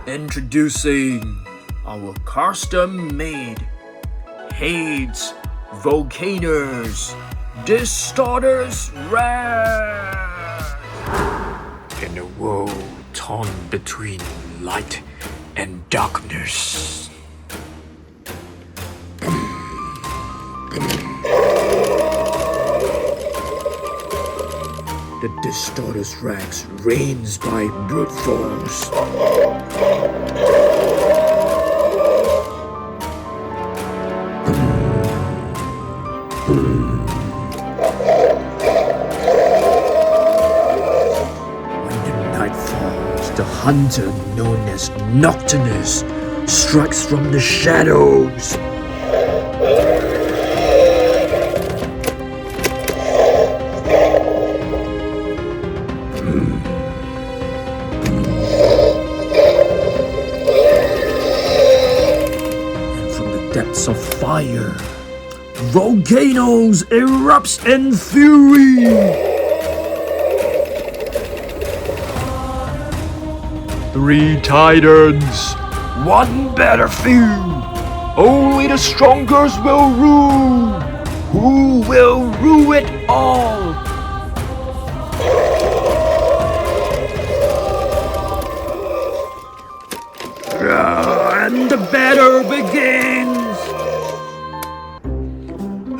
Introducing our custom-made Hades Volcanus Distortus Rex. In a world torn between light and darkness. The Distortus Rex reigns by brute force. When the night falls, the hunter known as Nocturnus strikes from the shadows. Depths of fire, Volcanus erupts in fury. Three titans, one battlefield. Only the strongest will rule. Who will rule it all? And the battle begins.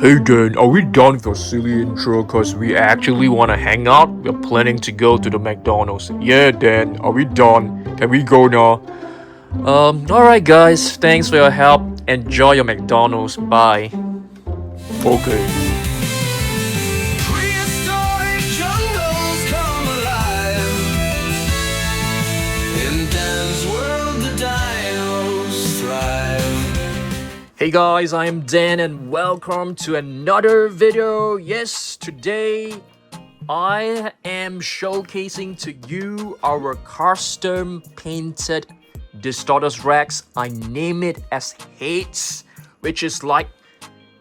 Hey Dan, are we done with your silly intro? Cause we actually wanna hang out. We're planning to go to the McDonald's. Yeah Dan, are we done? Can we go now? Alright guys, thanks for your help. Enjoy your McDonald's. Bye. Okay. Prehistoric jungles come alive. In Dan's world, the dinos thrive. Hey guys, I am Dan and welcome to another video. Yes, today I am showcasing to you our custom painted Distortus Rex. I name it as Hades, which is like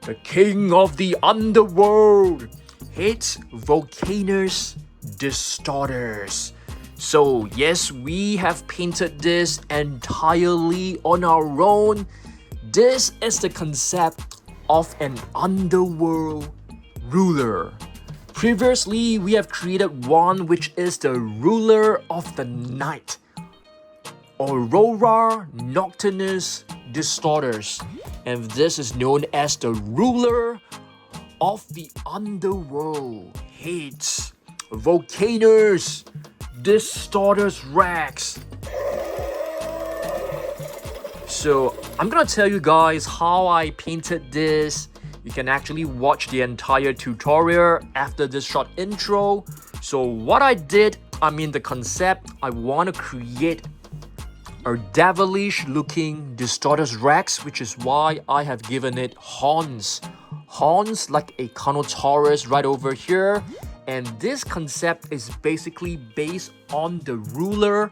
the king of the underworld. Hades Volcanus Distortus. So yes, we have painted this entirely on our own. This is the concept of an underworld ruler. Previously, we have created one which is the ruler of the night, Aurora Nocturnus Distortus, and this is known as the ruler of the underworld, Hades Volcanus Distortus Rex. So I'm gonna tell you guys how I painted this. You can actually watch the entire tutorial after this short intro. So what I did, the concept, I want to create a devilish looking Distortus Rex, which is why I have given it horns. Horns like a Carnotaurus right over here. And this concept is basically based on the ruler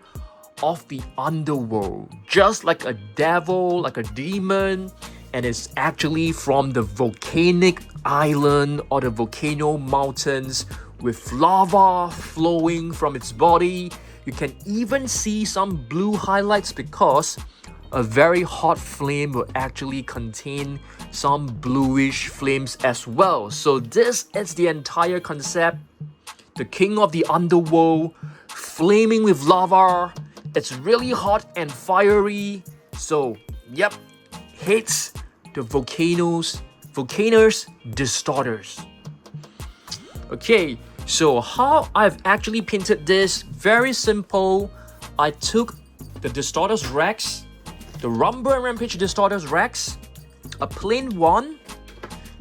of the underworld, just like a devil, like a demon, and it's actually from the volcanic island or the volcano mountains with lava flowing from its body. You can even see some blue highlights because a very hot flame will actually contain some bluish flames as well. So this is the entire concept. The king of the underworld, flaming with lava. It's really hot and fiery. So, yep, Hades the Volcanus Distortus. Okay, so how I've actually painted this, very simple. I took the Distortus Rex, the Rumble and Rampage Distortus Rex, a plain one,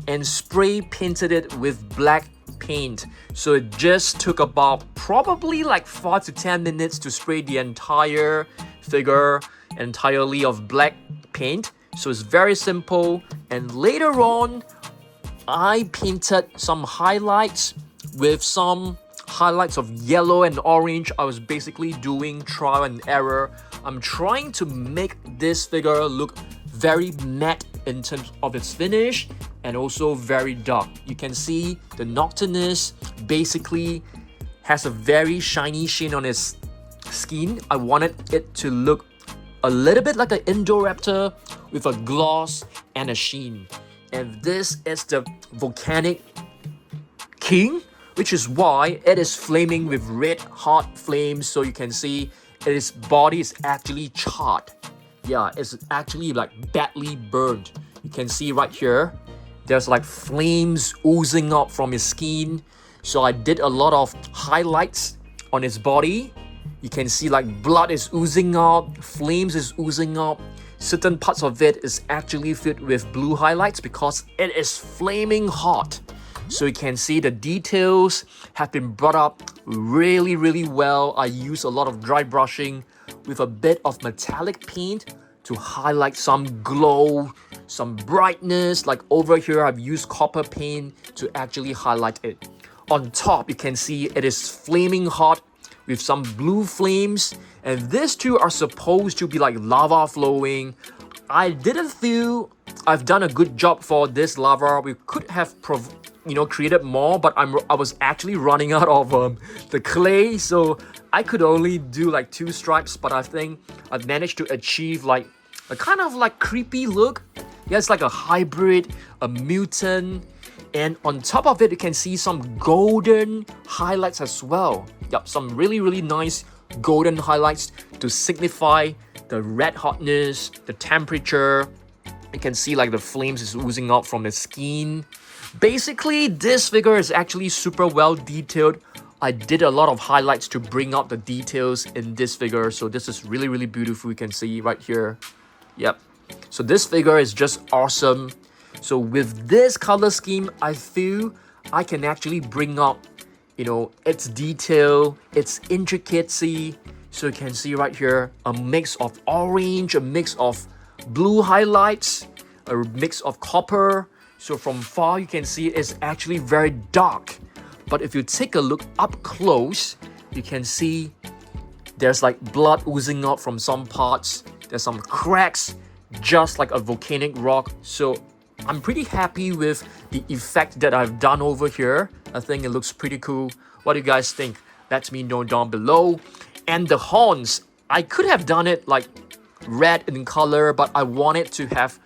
and spray painted it with black paint. So it just took about probably like 5 to 10 minutes to spray the entire figure entirely of black paint. So it's very simple. And later on, I painted some highlights with some highlights of yellow and orange. I was basically doing trial and error. I'm trying to make this figure look very matte in terms of its finish and also very dark. You can see the Nocturnus basically has a very shiny sheen on its skin. I wanted it to look a little bit like an Indoraptor with a gloss and a sheen. And this is the Volcanic King, which is why it is flaming with red hot flames. So you can see its body is actually charred. Yeah, it's actually like badly burned. You can see right here, there's like flames oozing up from his skin. So I did a lot of highlights on his body. You can see like blood is oozing up, flames is oozing up. Certain parts of it is actually filled with blue highlights because it is flaming hot. So you can see the details have been brought up really well. I use a lot of dry brushing with a bit of metallic paint to highlight some glow, some brightness. Like over here, I've used copper paint to actually highlight it. On top, you can see it is flaming hot with some blue flames, and these two are supposed to be like lava flowing. I didn't feel I've done a good job for this lava. We could have created more, but I was actually running out of the clay, so I could only do like 2 stripes, but I think I've managed to achieve like a kind of like creepy look. Yeah, it's like a hybrid, a mutant, and on top of it, you can see some golden highlights as well. Yep, some really nice golden highlights to signify the red hotness, the temperature. You can see like the flames is oozing out from the skin. Basically, this figure is actually super well detailed. I did a lot of highlights to bring out the details in this figure. So this is really beautiful. You can see right here. Yep. So this figure is just awesome. So with this color scheme, I feel I can actually bring up, its detail, its intricacy. So you can see right here, a mix of orange, a mix of blue highlights, a mix of copper. So from far, you can see it's actually very dark. But if you take a look up close, you can see there's like blood oozing out from some parts. There's some cracks, just like a volcanic rock. So I'm pretty happy with the effect that I've done over here. I think it looks pretty cool. What do you guys think? Let me know down below. And the horns, I could have done it like red in color, but I wanted to have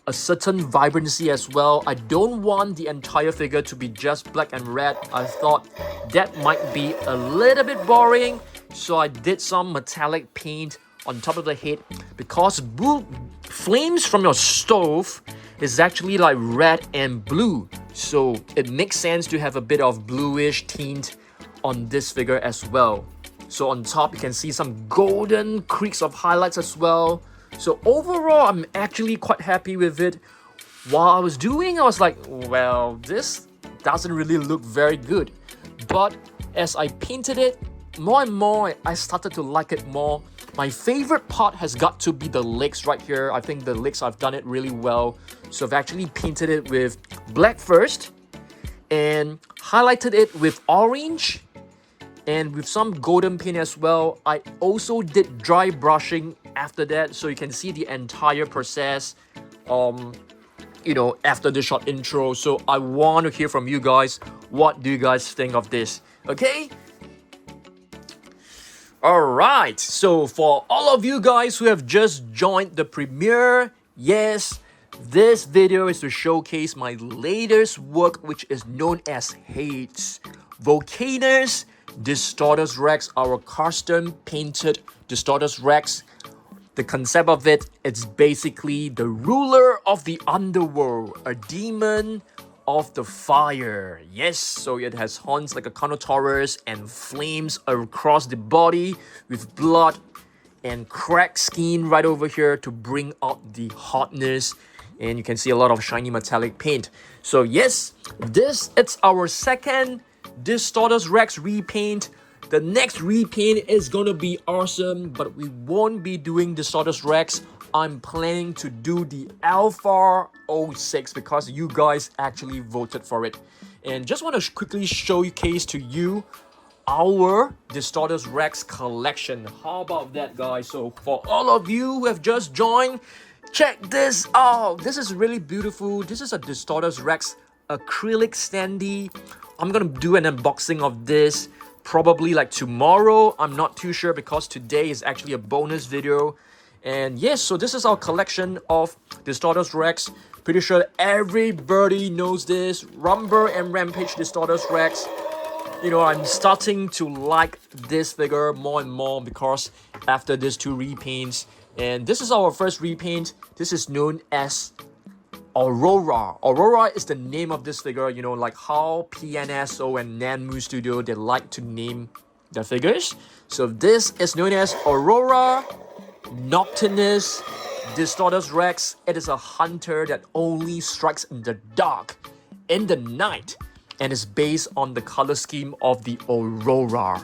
a certain vibrancy as well. I don't want the entire figure to be just black and red. I thought that might be a little bit boring, so I did some metallic paint on top of the head, because flames from your stove is actually like red and blue, so it makes sense to have a bit of bluish tint on this figure as well. So on top, you can see some golden creaks of highlights as well. So overall, I'm actually quite happy with it. While I was doing, I was like, well, this doesn't really look very good. But as I painted it, more and more, I started to like it more. My favorite part has got to be the legs right here. I think the legs, I've done it really well. So I've actually painted it with black first and highlighted it with orange and with some golden paint as well. I also did dry brushing after that, so you can see the entire process after the short intro. So I want to hear from you guys. What do you guys think of this? Okay, alright, so for all of you guys who have just joined the premiere, yes, this video is to showcase my latest work, which is known as Hades, Volcanus, Distortus Rex, our custom painted Distortus Rex. The concept of it's basically the ruler of the Underworld, a demon of the fire. Yes, so it has horns like a Carnotaurus and flames across the body with blood and cracked skin right over here to bring out the hotness. And you can see a lot of shiny metallic paint. So yes, it's our second Distortus Rex repaint. The next repaint is gonna be awesome, but we won't be doing Distortus Rex. I'm planning to do the Alpha 06 because you guys actually voted for it. And just want to quickly showcase to you our Distortus Rex collection. How about that, guys? So for all of you who have just joined, check this out. This is really beautiful. This is a Distortus Rex acrylic standee. I'm gonna do an unboxing of this probably like tomorrow. I'm not too sure because today is actually a bonus video. And yes, so this is our collection of Distortus Rex. Pretty sure everybody knows this. Rumble and Rampage Distortus Rex. You know, I'm starting to like this figure more and more because after these 2 repaints. And this is our first repaint. This is known as Aurora. Aurora is the name of this figure, you know, like how PNSO and Nanmu Studio, they like to name their figures. So this is known as Aurora Nocturnus Distortus Rex. It is a hunter that only strikes in the dark, in the night, and is based on the color scheme of the Aurora.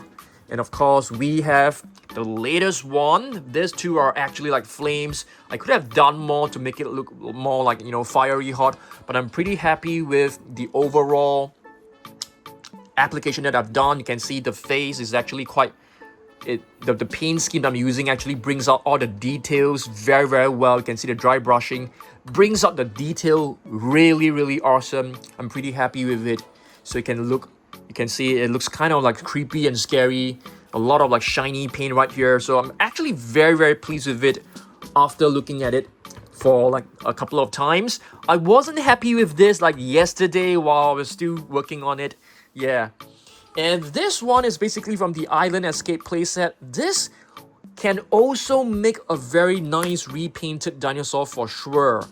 And of course, we have the latest one. These 2 are actually like flames. I could have done more to make it look more like, you know, fiery hot, but I'm pretty happy with the overall application that I've done. You can see the face is actually quite... The paint scheme that I'm using actually brings out all the details very, very well. You can see the dry brushing brings out the detail really awesome. I'm pretty happy with it. So you can see it looks kind of like creepy and scary. A lot of like shiny paint right here. So I'm actually very pleased with it after looking at it for like a couple of times. I wasn't happy with this like yesterday while I was still working on it. Yeah. And this one is basically from the Island Escape playset. This can also make a very nice repainted dinosaur for sure.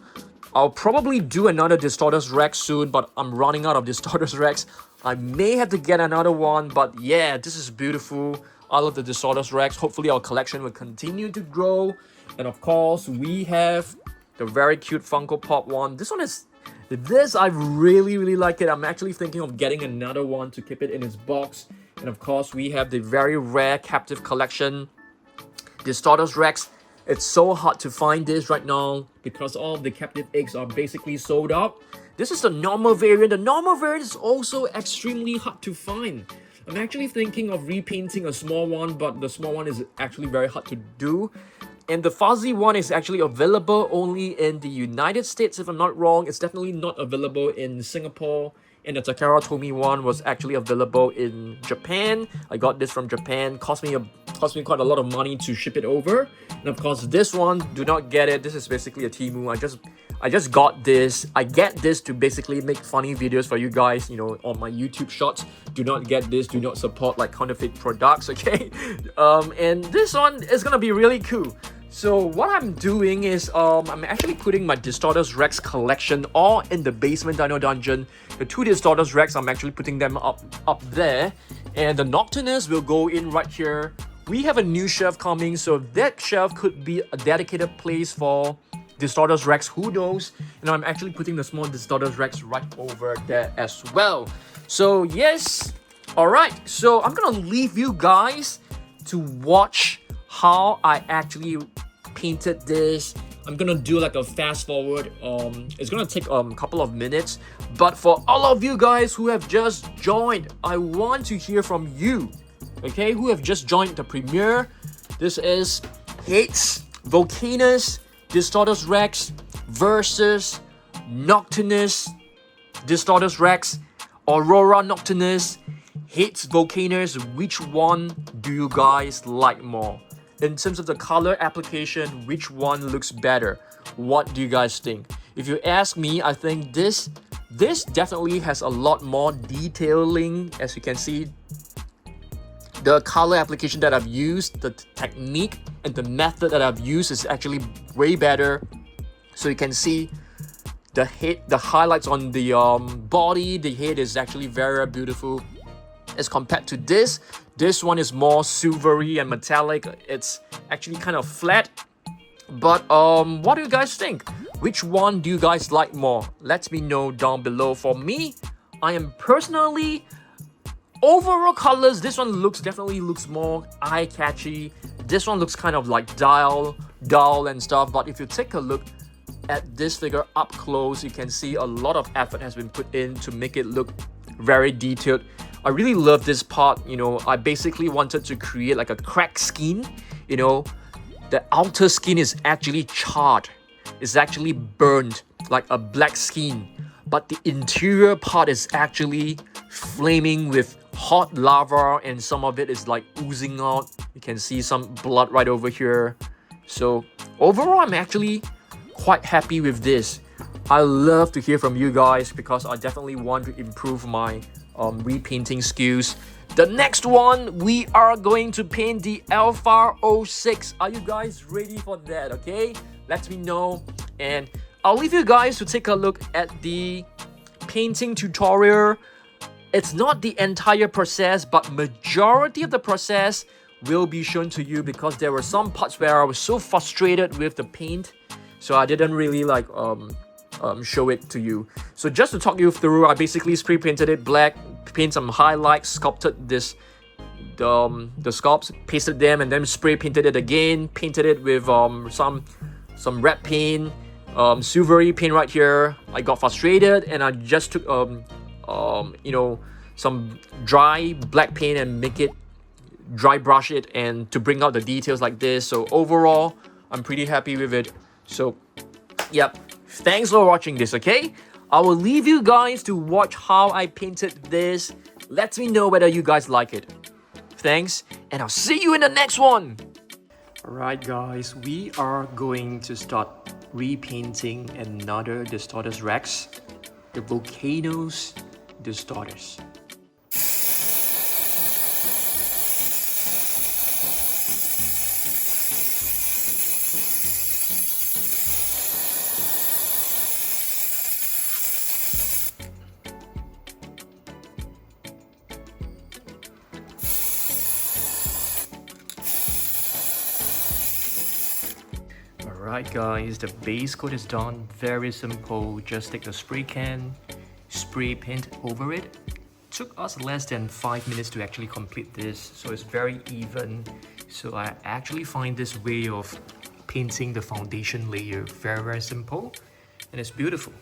I'll probably do another Distortus Rex soon, but I'm running out of Distortus Rex. I may have to get another one, but yeah, this is beautiful. I love the Distortus Rex. Hopefully our collection will continue to grow. And of course, we have the very cute Funko Pop one. This I really like it. I'm actually thinking of getting another one to keep it in its box. And of course, we have the very rare captive collection Distortus Rex. It's so hard to find this right now because all of the captive eggs are basically sold out. This is the normal variant. The normal variant is also extremely hard to find. I'm actually thinking of repainting a small one, but the small one is actually very hard to do. And the fuzzy one is actually available only in the United States, if I'm not wrong. It's definitely not available in Singapore. And the Takara Tomy one was actually available in Japan. I got this from Japan. Cost me quite a lot of money to ship it over. And of course, this one, do not get it. This is basically a Temu. I just got this. I get this to basically make funny videos for you guys, you know, on my YouTube shorts. Do not get this. Do not support like counterfeit products, okay? And this one is gonna be really cool. So what I'm doing is I'm actually putting my Distortus Rex collection all in the basement dino dungeon. The 2 Distortus Rex, I'm actually putting them up there. And the Nocturnus will go in right here. We have a new shelf coming, so that shelf could be a dedicated place for Distortus Rex, who knows? And I'm actually putting the small Distortus Rex right over there as well. So yes, alright, so I'm gonna leave you guys to watch how I actually painted this. I'm gonna do like a fast forward. It's gonna take a couple of minutes, but for all of you guys who have just joined, I want to hear from you, okay, who have just joined the premiere. This is Hates Volcanus Distortus Rex versus Nocturnus Distortus Rex. Aurora Nocturnus Hates Volcanus. Which one do you guys like more? In terms of the color application, which one looks better? What do you guys think? If you ask me, I think this definitely has a lot more detailing. As you can see, the color application that I've used, the technique and the method that I've used is actually way better. So you can see the head, the highlights on the body, the head is actually very beautiful. As compared to this one is more silvery and metallic. It's actually kind of flat. But what do you guys think? Which one do you guys like more? Let me know down below. For me, I am personally overall colors. This one definitely looks more eye-catchy. This one looks kind of like dull and stuff. But if you take a look at this figure up close, you can see a lot of effort has been put in to make it look very detailed. I really love this part. You know, I basically wanted to create like a cracked skin. You know, the outer skin is actually charred. It's actually burned like a black skin. But the interior part is actually flaming with hot lava, and some of it is like oozing out. You can see some blood right over here. So overall, I'm actually quite happy with this. I love to hear from you guys because I definitely want to improve my repainting skills. The next one, we are going to paint the Alpha 06. Are you guys ready for that? Okay, let me know, and I'll leave you guys to take a look at the painting tutorial. It's not the entire process, but majority of the process will be shown to you because there were some parts where I was so frustrated with the paint, so I didn't really like show it to you. So just to talk you through, I basically spray painted it black, paint some highlights, sculpted this the sculpts, pasted them, and then spray painted it again, painted it with some red paint, silvery paint right here. I got frustrated and I just took you know, some dry black paint and make it dry brush it and to bring out the details like this. So overall, I'm pretty happy with it. So yep, thanks for watching this. Okay, I will leave you guys to watch how I painted this. Let me know whether you guys like it. Thanks, and I'll see you in the next one. Alright guys, we are going to start repainting another Distortus Rex, the Volcanus Distortus. Alright guys, the base coat is done. Very simple. Just take the spray can, spray paint over it. Took us less than 5 minutes to actually complete this, so it's very even. So I actually find this way of painting the foundation layer very simple, and it's beautiful.